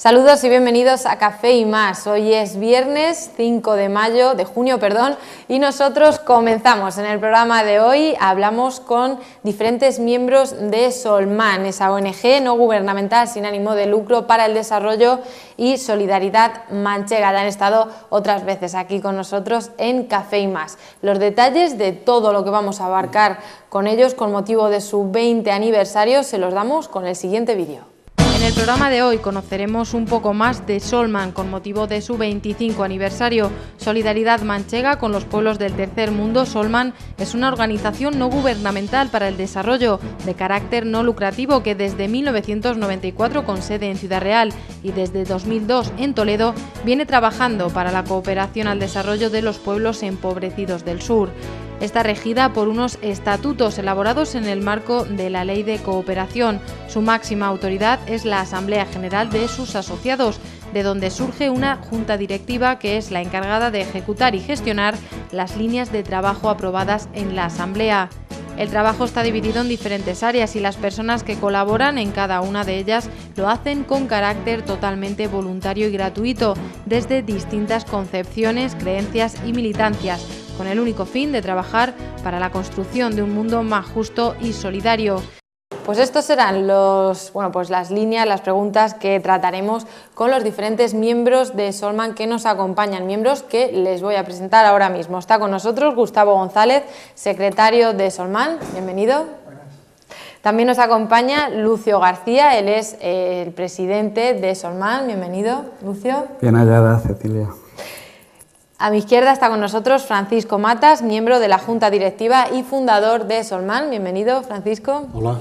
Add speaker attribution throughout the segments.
Speaker 1: Saludos y bienvenidos a Café y Más. Hoy es viernes 5 de junio, y nosotros comenzamos. En el programa de hoy hablamos con diferentes miembros de Solman, esa ONG no gubernamental sin ánimo de lucro para el desarrollo y solidaridad manchega. Ya han estado otras veces aquí con nosotros en Café y Más. Los detalles de todo lo que vamos a abarcar con ellos con motivo de su 20 aniversario se los damos con el siguiente vídeo. En el programa de hoy conoceremos un poco más de Solman con motivo de su 25 aniversario. Solidaridad manchega con los pueblos del tercer mundo. Solman es una organización no gubernamental para el desarrollo de carácter no lucrativo que desde 1994 con sede en Ciudad Real y desde 2002 en Toledo viene trabajando para la cooperación al desarrollo de los pueblos empobrecidos del sur. Está regida por unos estatutos elaborados en el marco de la Ley de Cooperación. Su máxima autoridad es la Asamblea General de sus asociados, de donde surge una junta directiva que es la encargada de ejecutar y gestionar las líneas de trabajo aprobadas en la Asamblea. El trabajo está dividido en diferentes áreas y las personas que colaboran en cada una de ellas lo hacen con carácter totalmente voluntario y gratuito, desde distintas concepciones, creencias y militancias, con el único fin de trabajar para la construcción de un mundo más justo y solidario. Pues estos serán las líneas, las preguntas que trataremos con los diferentes miembros de Solman que nos acompañan, miembros que les voy a presentar ahora mismo. Está con nosotros Gustavo González, secretario de Solman, bienvenido. También nos acompaña Lucio García, él es el presidente de Solman, bienvenido, Lucio.
Speaker 2: Bien hallada, Cecilia.
Speaker 1: A mi izquierda está con nosotros Francisco Matas, miembro de la Junta Directiva y fundador de Solman. Bienvenido, Francisco.
Speaker 3: Hola.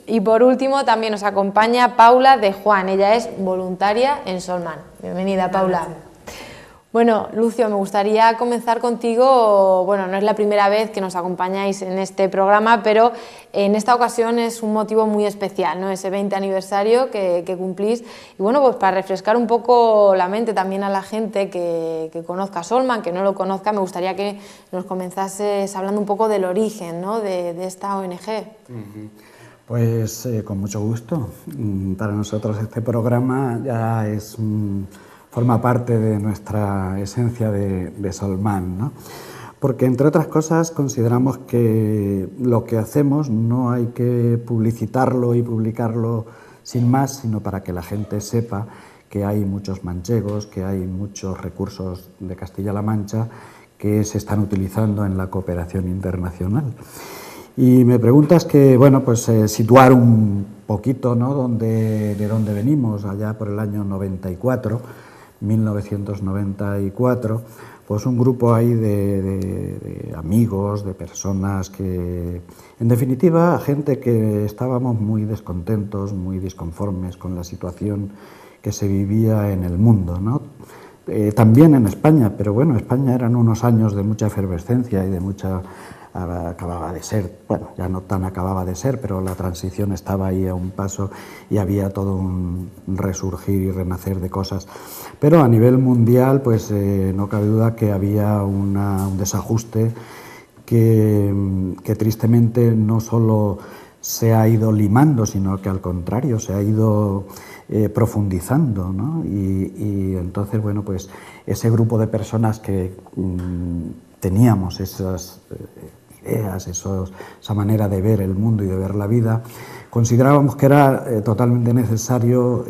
Speaker 1: Y por último también nos acompaña Paula de Juan. Ella es voluntaria en Solman. Bienvenida, Paula. Bueno, Lucio, me gustaría comenzar contigo. Bueno, no es la primera vez que nos acompañáis en este programa, pero en esta ocasión es un motivo muy especial, ¿no? Ese 20 aniversario que cumplís. Y bueno, pues para refrescar un poco la mente también a la gente que conozca Solman, que no lo conozca, me gustaría que nos comenzases hablando un poco del origen, ¿no? de esta ONG.
Speaker 2: Pues con mucho gusto. Para nosotros este programa ya forma parte de nuestra esencia de Solman, ¿no? Porque, entre otras cosas, consideramos que lo que hacemos no hay que publicitarlo y publicarlo sin más, sino para que la gente sepa que hay muchos manchegos, que hay muchos recursos de Castilla-La Mancha que se están utilizando en la cooperación internacional. Y me preguntas que, situar un poquito, ¿no?, de dónde venimos, allá por el año 1994, pues un grupo ahí de amigos, de personas que, en definitiva, gente que estábamos muy descontentos, muy disconformes con la situación que se vivía en el mundo, ¿no? También en España, pero bueno, España eran unos años de mucha efervescencia y de mucha... acababa de ser, ya no tan acababa de ser, pero la transición estaba ahí a un paso y había todo un resurgir y renacer de cosas. Pero a nivel mundial, pues no cabe duda que había un desajuste que tristemente no solo se ha ido limando, sino que al contrario se ha ido profundizando, ¿no? Y entonces, bueno, pues ese grupo de personas que teníamos esas ideas, esa manera de ver el mundo y de ver la vida, considerábamos que era totalmente necesario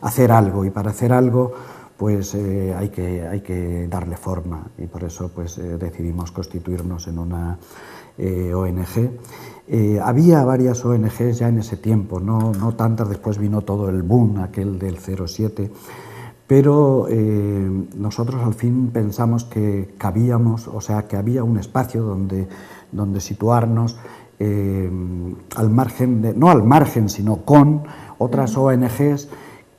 Speaker 2: hacer algo, y para hacer algo pues hay que darle forma, y por eso pues decidimos constituirnos en una ONG. Había varias ONGs ya en ese tiempo, no tantas, después vino todo el boom aquel del 07, pero nosotros al fin pensamos que cabíamos, o sea, que había un espacio donde situarnos al margen, no al margen, sino con otras ONGs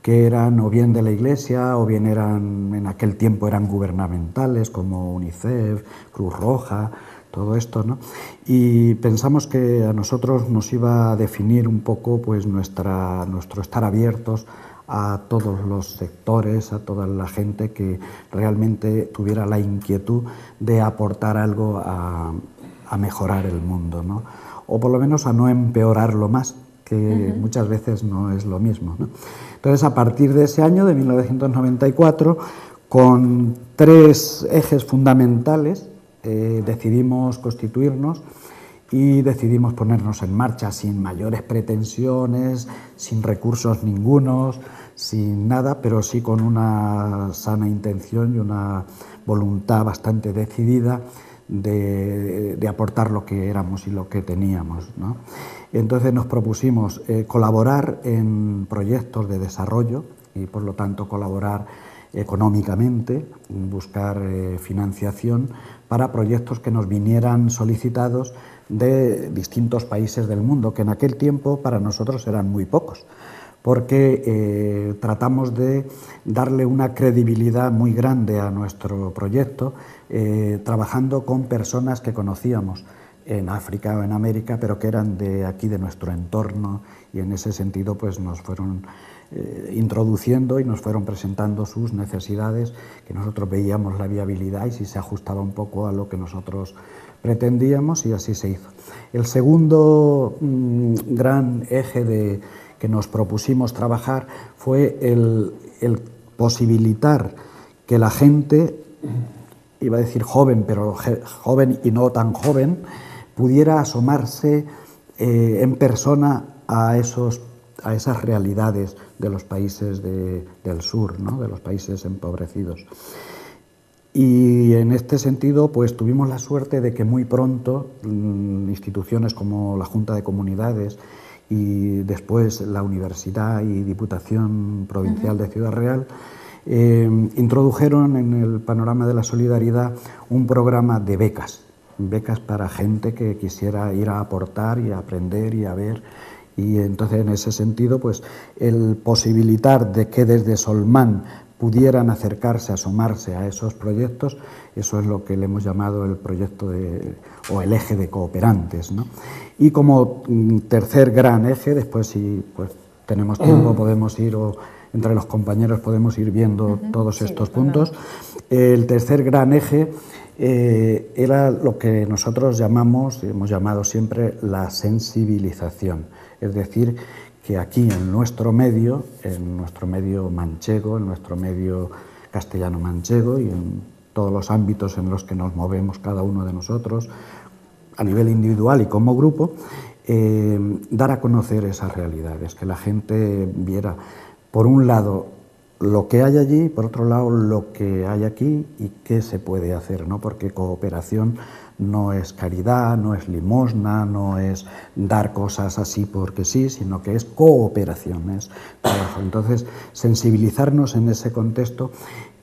Speaker 2: que eran o bien de la Iglesia o bien en aquel tiempo eran gubernamentales, como UNICEF, Cruz Roja, todo esto, ¿no? Y pensamos que a nosotros nos iba a definir un poco pues nuestro estar abiertos a todos los sectores, a toda la gente que realmente tuviera la inquietud de aportar algo a mejorar el mundo, ¿no? O por lo menos a no empeorarlo más, que muchas veces no es lo mismo, ¿no? Entonces, a partir de ese año, de 1994, con 3 ejes fundamentales, decidimos constituirnos y decidimos ponernos en marcha sin mayores pretensiones, sin recursos ningunos, sin nada, pero sí con una sana intención y una voluntad bastante decidida de aportar lo que éramos y lo que teníamos, ¿no? Entonces nos propusimos colaborar en proyectos de desarrollo y, por lo tanto, colaborar económicamente, buscar financiación para proyectos que nos vinieran solicitados de distintos países del mundo, que en aquel tiempo para nosotros eran muy pocos, porque tratamos de darle una credibilidad muy grande a nuestro proyecto, trabajando con personas que conocíamos en África o en América, pero que eran de aquí, de nuestro entorno, y en ese sentido pues nos fueron introduciendo y nos fueron presentando sus necesidades, que nosotros veíamos la viabilidad y si se ajustaba un poco a lo que nosotros pretendíamos, y así se hizo. El segundo gran eje que nos propusimos trabajar fue el posibilitar que la gente, iba a decir joven, pero joven y no tan joven, pudiera asomarse en persona a esas realidades de los países del sur, ¿no? De los países empobrecidos. Y en este sentido, pues tuvimos la suerte de que muy pronto instituciones como la Junta de Comunidades y después la Universidad y Diputación Provincial de Ciudad Real introdujeron en el panorama de la solidaridad un programa de becas para gente que quisiera ir a aportar y a aprender y a ver. Y entonces, en ese sentido, pues el posibilitar de que desde Solman pudieran acercarse, asomarse a esos proyectos, eso es lo que le hemos llamado el proyecto o el eje de cooperantes, ¿no? Y como tercer gran eje, después si pues tenemos tiempo podemos ir, o entre los compañeros podemos ir viendo todos estos puntos. El tercer gran eje era lo que nosotros hemos llamado siempre la sensibilización, es decir, que aquí en nuestro medio manchego, en nuestro medio castellano-manchego y en todos los ámbitos en los que nos movemos cada uno de nosotros, a nivel individual y como grupo, dar a conocer esas realidades, que la gente viera, por un lado, lo que hay allí, por otro lado, lo que hay aquí y qué se puede hacer, ¿no? Porque cooperación no es caridad, no es limosna, no es dar cosas así porque sí, sino que es cooperación, es trabajo. Entonces, sensibilizarnos en ese contexto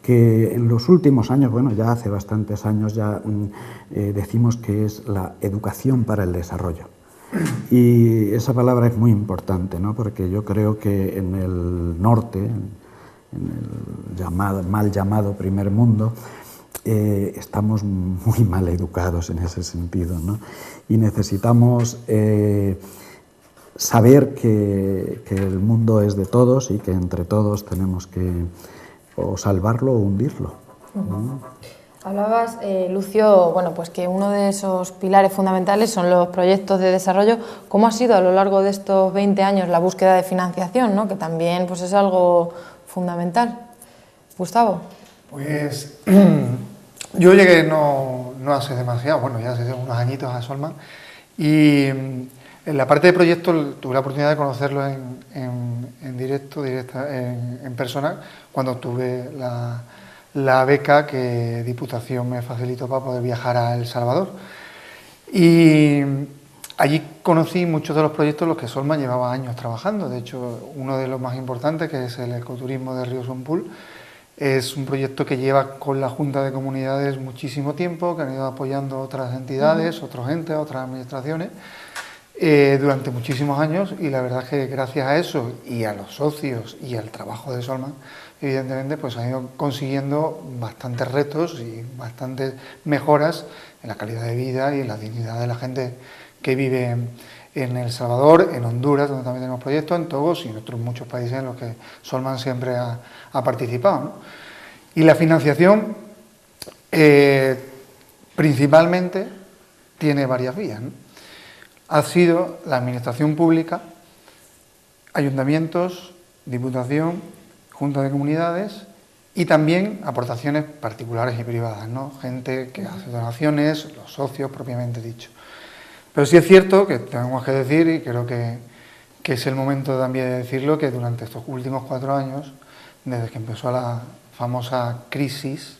Speaker 2: que en los últimos años, bueno, ya hace bastantes años ya decimos que es la educación para el desarrollo. Y esa palabra es muy importante, ¿no? Porque yo creo que en el norte, en el mal llamado primer mundo, estamos muy mal educados en ese sentido, ¿no? Y necesitamos saber que el mundo es de todos y que entre todos tenemos que o salvarlo o hundirlo.
Speaker 1: Hablabas, Lucio, bueno, pues que uno de esos pilares fundamentales son los proyectos de desarrollo. ¿Cómo ha sido a lo largo de estos 20 años la búsqueda de financiación, ¿no? Que también pues, es algo fundamental? Gustavo.
Speaker 3: Pues yo llegué no hace demasiado, bueno, ya hace unos añitos a Solman, y en la parte de proyectos tuve la oportunidad de conocerlo en directo, en persona, cuando tuve la beca que Diputación me facilitó para poder viajar a El Salvador. Y allí conocí muchos de los proyectos en los que Solman llevaba años trabajando. De hecho, uno de los más importantes, que es el ecoturismo de Río Sompul, es un proyecto que lleva con la Junta de Comunidades muchísimo tiempo, que han ido apoyando otras entidades, otros entes, otras administraciones, durante muchísimos años, y la verdad es que gracias a eso y a los socios y al trabajo de Solman, evidentemente pues han ido consiguiendo bastantes retos y bastantes mejoras en la calidad de vida y en la dignidad de la gente que vive en El Salvador, en Honduras, donde también tenemos proyectos, en Togo y en otros muchos países en los que Solman siempre ha participado, ¿no? Y la financiación principalmente tiene varias vías, ¿no? Ha sido la administración pública ayuntamientos, Diputación, Junta de Comunidades y también aportaciones particulares y privadas, ¿no? Gente que hace donaciones, los socios propiamente dicho. Pero sí es cierto que tenemos que decir, y creo que es el momento también de decirlo, que durante estos últimos 4 años, desde que empezó la famosa crisis,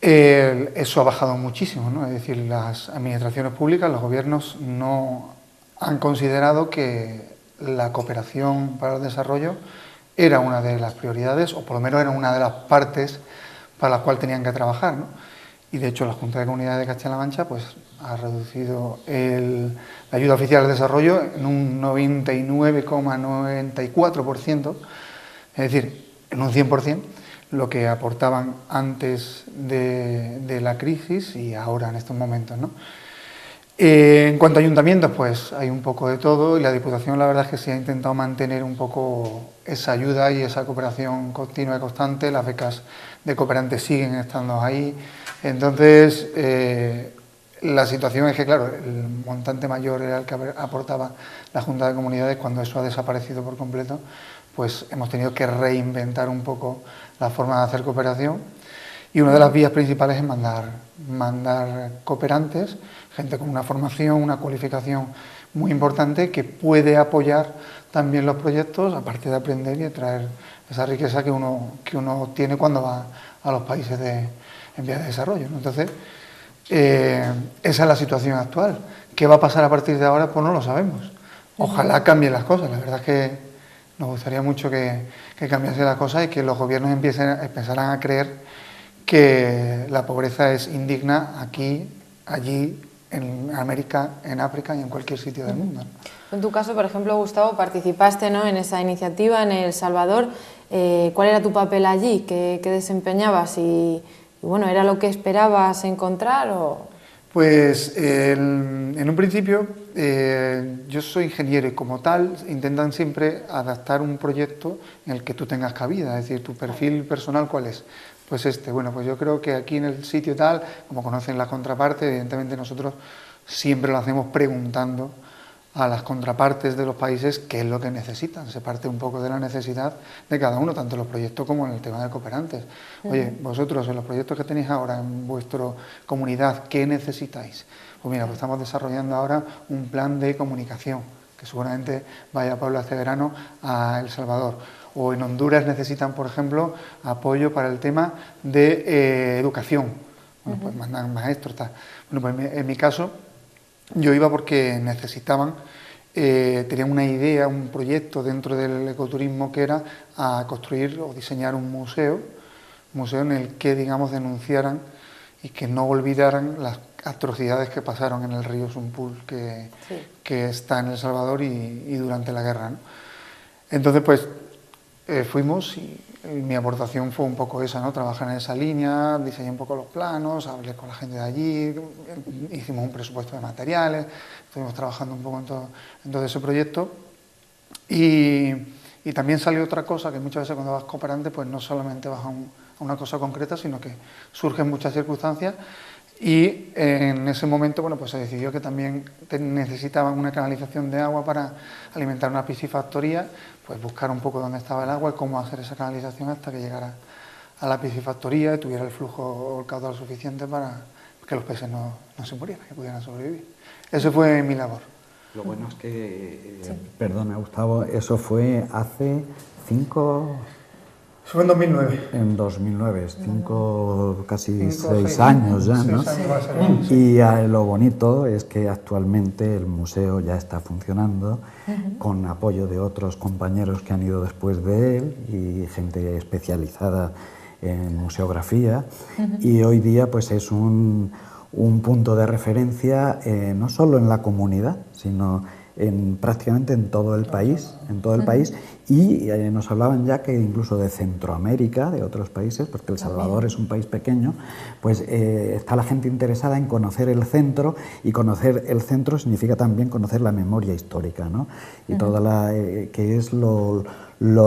Speaker 3: eso ha bajado muchísimo, ¿no? Es decir, las administraciones públicas, los gobiernos no han considerado que la cooperación para el desarrollo era una de las prioridades, o por lo menos era una de las partes para las cuales tenían que trabajar, ¿no? Y de hecho la Junta de Comunidades de Castilla-La Mancha pues, ha reducido la ayuda oficial al desarrollo en un 99,94%, es decir, en un 100%, lo que aportaban antes de la crisis y ahora en estos momentos, ¿no? En cuanto a ayuntamientos, pues hay un poco de todo y la Diputación la verdad es que se ha intentado mantener un poco esa ayuda y esa cooperación continua y constante. Las becas de cooperantes siguen estando ahí. Entonces, la situación es que, claro, el montante mayor era el que aportaba la Junta de Comunidades. Cuando eso ha desaparecido por completo, pues hemos tenido que reinventar un poco la forma de hacer cooperación. Y una de las vías principales es mandar cooperantes, gente con una formación, una cualificación muy importante que puede apoyar también los proyectos, aparte de aprender y de traer esa riqueza que uno tiene cuando va a los países en vías de desarrollo, ¿no? Entonces, esa es la situación actual. ¿Qué va a pasar a partir de ahora? Pues no lo sabemos. Ojalá cambien las cosas. La verdad es que nos gustaría mucho que cambiasen las cosas y que los gobiernos empezaran a creer que la pobreza es indigna aquí, allí, en América, en África y en cualquier sitio del mundo.
Speaker 1: En tu caso, por ejemplo, Gustavo, participaste, ¿no?, en esa iniciativa en El Salvador. ¿Cuál era tu papel allí? ¿Qué desempeñabas? Y bueno, ¿era lo que esperabas encontrar o...?
Speaker 3: Pues en un principio yo soy ingeniero y como tal intentan siempre adaptar un proyecto en el que tú tengas cabida, es decir, tu perfil personal, ¿cuál es? Pues bueno, pues yo creo que aquí en el sitio tal, como conocen la contraparte, evidentemente nosotros siempre lo hacemos preguntando a las contrapartes de los países qué es lo que necesitan. Se parte un poco de la necesidad de cada uno, tanto en los proyectos como en el tema de cooperantes. Oye, vosotros en los proyectos que tenéis ahora en vuestra comunidad, ¿qué necesitáis? Pues mira, pues estamos desarrollando ahora un plan de comunicación, que seguramente vaya a Pablo este verano a El Salvador. O en Honduras necesitan, por ejemplo, apoyo para el tema de educación. Bueno, pues mandan maestros, tal. Bueno, pues en mi caso, yo iba porque necesitaban, tenían una idea, un proyecto dentro del ecoturismo que era a construir o diseñar un museo en el que, digamos, denunciaran y que no olvidaran las atrocidades que pasaron en el río Sumpul, que está en El Salvador y durante la guerra, ¿no? Entonces, pues, fuimos y mi aportación fue un poco esa, ¿no? Trabajar en esa línea, diseñé un poco los planos, hablé con la gente de allí, hicimos un presupuesto de materiales, estuvimos trabajando un poco en todo ese proyecto y también salió otra cosa, que muchas veces cuando vas cooperante pues no solamente vas a una cosa concreta, sino que surgen muchas circunstancias y en ese momento, bueno, pues se decidió que también necesitaban una canalización de agua para alimentar una piscifactoría, pues buscar un poco dónde estaba el agua y cómo hacer esa canalización hasta que llegara a la piscifactoría y tuviera el flujo o el caudal suficiente para que los peces no se murieran, que pudieran sobrevivir. Eso fue mi labor.
Speaker 2: Lo bueno es que, perdona Gustavo, eso fue hace 5...
Speaker 3: Eso fue en 2009.
Speaker 2: En 2009, casi 6 años ya, ¿no?
Speaker 3: 6 años va a ser,
Speaker 2: Y lo bonito es que actualmente el museo ya está funcionando con apoyo de otros compañeros que han ido después de él y gente especializada en museografía y hoy día pues es un punto de referencia no solo en la comunidad, sino prácticamente en todo el país, y nos hablaban ya que incluso de Centroamérica, de otros países, porque El Salvador es un país pequeño, pues está la gente interesada en conocer el centro, y conocer el centro significa también conocer la memoria histórica, ¿no? Y toda que es lo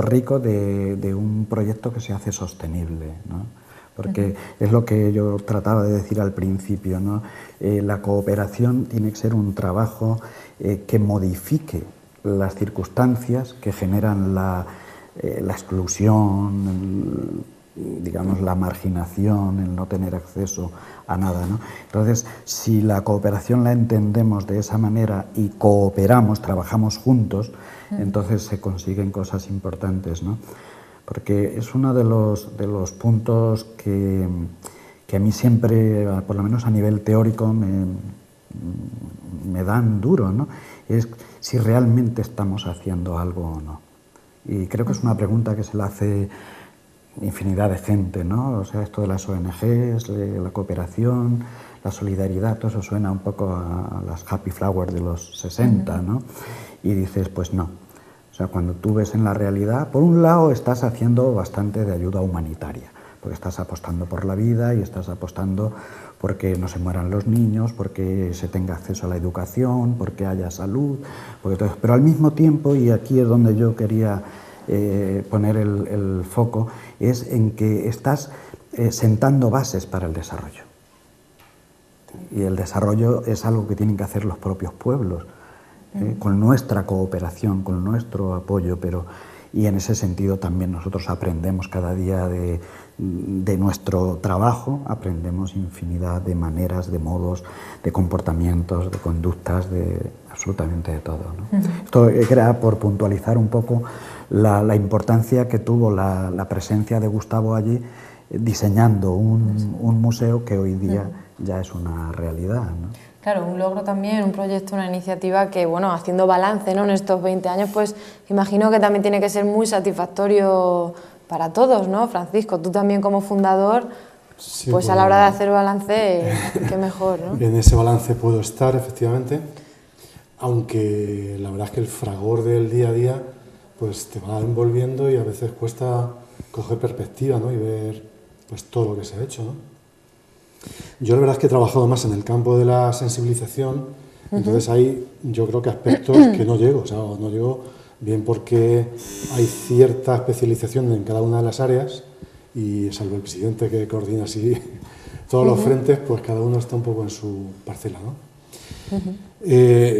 Speaker 2: rico de un proyecto que se hace sostenible, ¿no? Porque es lo que yo trataba de decir al principio, ¿no? La cooperación tiene que ser un trabajo que modifique las circunstancias que generan la exclusión, digamos, la marginación, el no tener acceso a nada, ¿no? Entonces, si la cooperación la entendemos de esa manera y cooperamos, trabajamos juntos, entonces se consiguen cosas importantes, ¿no? Porque es uno de los puntos que a mí siempre, por lo menos a nivel teórico, me dan duro, ¿no? Es si realmente estamos haciendo algo o no. Y creo que es una pregunta que se la hace infinidad de gente, ¿no? O sea, esto de las ONGs, la cooperación, la solidaridad, todo eso suena un poco a las Happy Flowers de los 60, ¿no? Y dices, pues no. O sea, cuando tú ves en la realidad, por un lado estás haciendo bastante de ayuda humanitaria, porque estás apostando por la vida y estás apostando porque no se mueran los niños, porque se tenga acceso a la educación, porque haya salud, pero al mismo tiempo, y aquí es donde yo quería poner el foco, es en que estás sentando bases para el desarrollo. Y el desarrollo es algo que tienen que hacer los propios pueblos, con nuestra cooperación, con nuestro apoyo, y en ese sentido también nosotros aprendemos cada día de nuestro trabajo, aprendemos infinidad de maneras, de modos, de comportamientos, de conductas, de absolutamente de todo, ¿no? Esto era por puntualizar un poco la importancia que tuvo la presencia de Gustavo allí, diseñando un museo que hoy día ya es una realidad, ¿no?
Speaker 1: Claro, un logro también, un proyecto, una iniciativa que, bueno, haciendo balance, ¿no?, en estos 20 años, pues imagino que también tiene que ser muy satisfactorio para todos, ¿no? Francisco, tú también como fundador, sí, pues a la hora de hacer balance, qué mejor, ¿no?
Speaker 4: En ese balance puedo estar, efectivamente, aunque la verdad es que el fragor del día a día pues te va envolviendo y a veces cuesta coger perspectiva, ¿no?, y ver pues todo lo que se ha hecho, ¿no? Yo la verdad es que he trabajado más en el campo de la sensibilización, entonces hay yo creo que aspectos que no llego, o sea, no llego bien porque hay cierta especialización en cada una de las áreas y salvo el presidente que coordina así todos los frentes, pues cada uno está un poco en su parcela, ¿no?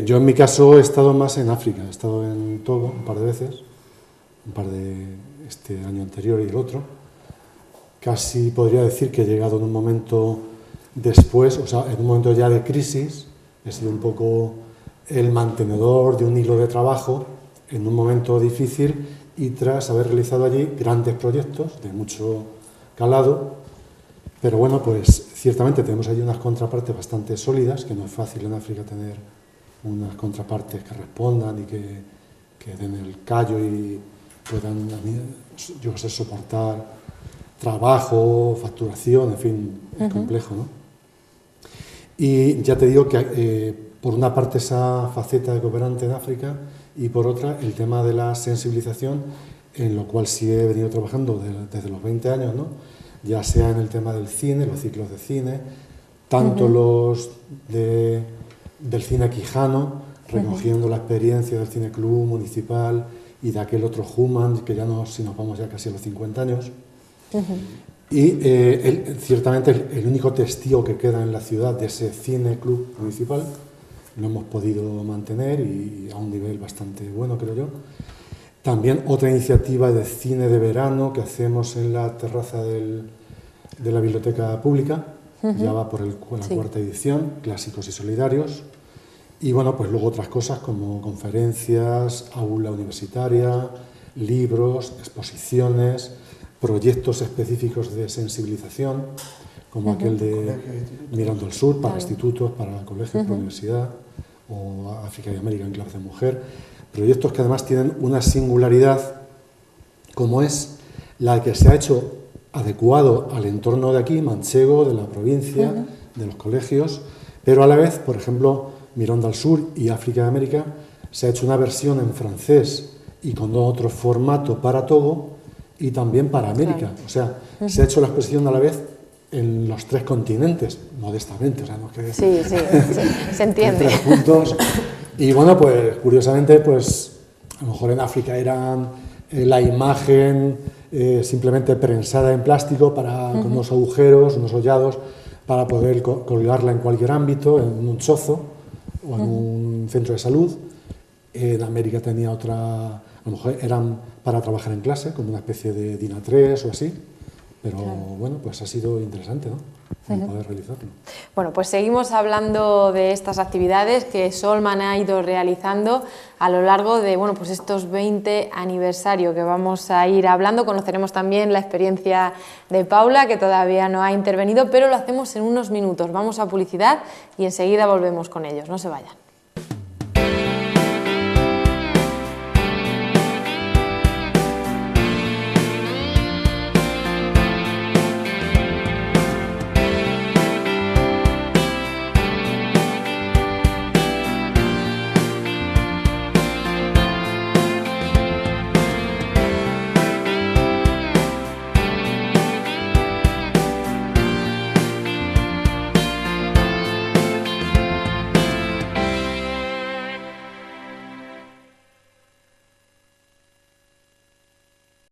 Speaker 4: Yo en mi caso he estado más en África, he estado en Togo un par de veces, un par de este año anterior y el otro. Casi podría decir que he llegado en un momento después, o sea, en un momento ya de crisis, he sido un poco el mantenedor de un hilo de trabajo en un momento difícil y tras haber realizado allí grandes proyectos de mucho calado, pero bueno, pues ciertamente tenemos allí unas contrapartes bastante sólidas, que no es fácil en África tener unas contrapartes que respondan y que den el callo y puedan, yo qué sé, soportar trabajo, facturación, en fin, es complejo, ¿no? Y ya te digo que por una parte esa faceta de cooperante en África y por otra el tema de la sensibilización, en lo cual sí he venido trabajando desde los 20 años, ¿no? Ya sea en el tema del cine, los ciclos de cine, tanto los del cine quijano, recogiendo la experiencia del Cine Club Municipal y de aquel otro Human, que ya si nos vamos ya casi a los 50 años. Y ciertamente el único testigo que queda en la ciudad de ese Cine Club Municipal lo hemos podido mantener y a un nivel bastante bueno, creo yo. También otra iniciativa de cine de verano que hacemos en la terraza de la biblioteca pública, ya va por la cuarta edición, Clásicos y Solidarios. Y bueno, pues luego otras cosas como conferencias, aula universitaria, libros, exposiciones, proyectos específicos de sensibilización, como aquel de Mirando al Sur, para institutos, para colegios, para universidad, o África y América en clave de mujer. Proyectos que además tienen una singularidad, como es la que se ha hecho adecuado al entorno de aquí, manchego, de la provincia, de los colegios, pero a la vez, por ejemplo, Mirando al Sur y África y América, se ha hecho una versión en francés y con otro formato para Togo y también para América. O sea, se ha hecho la exposición a la vez en los tres continentes, modestamente, o sea, no es que...
Speaker 1: Sí, se entiende.
Speaker 4: 3 puntos. Y bueno, pues curiosamente, pues a lo mejor en África era la imagen simplemente prensada en plástico con unos agujeros, unos hollados, para poder colgarla en cualquier ámbito, en un chozo o en un centro de salud. en América tenía otra, a lo mejor eran para trabajar en clase, como una especie de DIN A3 o así, pero bueno, pues ha sido interesante, ¿no? Poder realizarlo.
Speaker 1: Bueno, pues seguimos hablando de estas actividades que Solman ha ido realizando a lo largo de, bueno, pues estos 20 aniversarios que vamos a ir hablando. Conoceremos también la experiencia de Paula, que todavía no ha intervenido, pero lo hacemos en unos minutos. Vamos a publicidad y enseguida volvemos con ellos. No se vayan.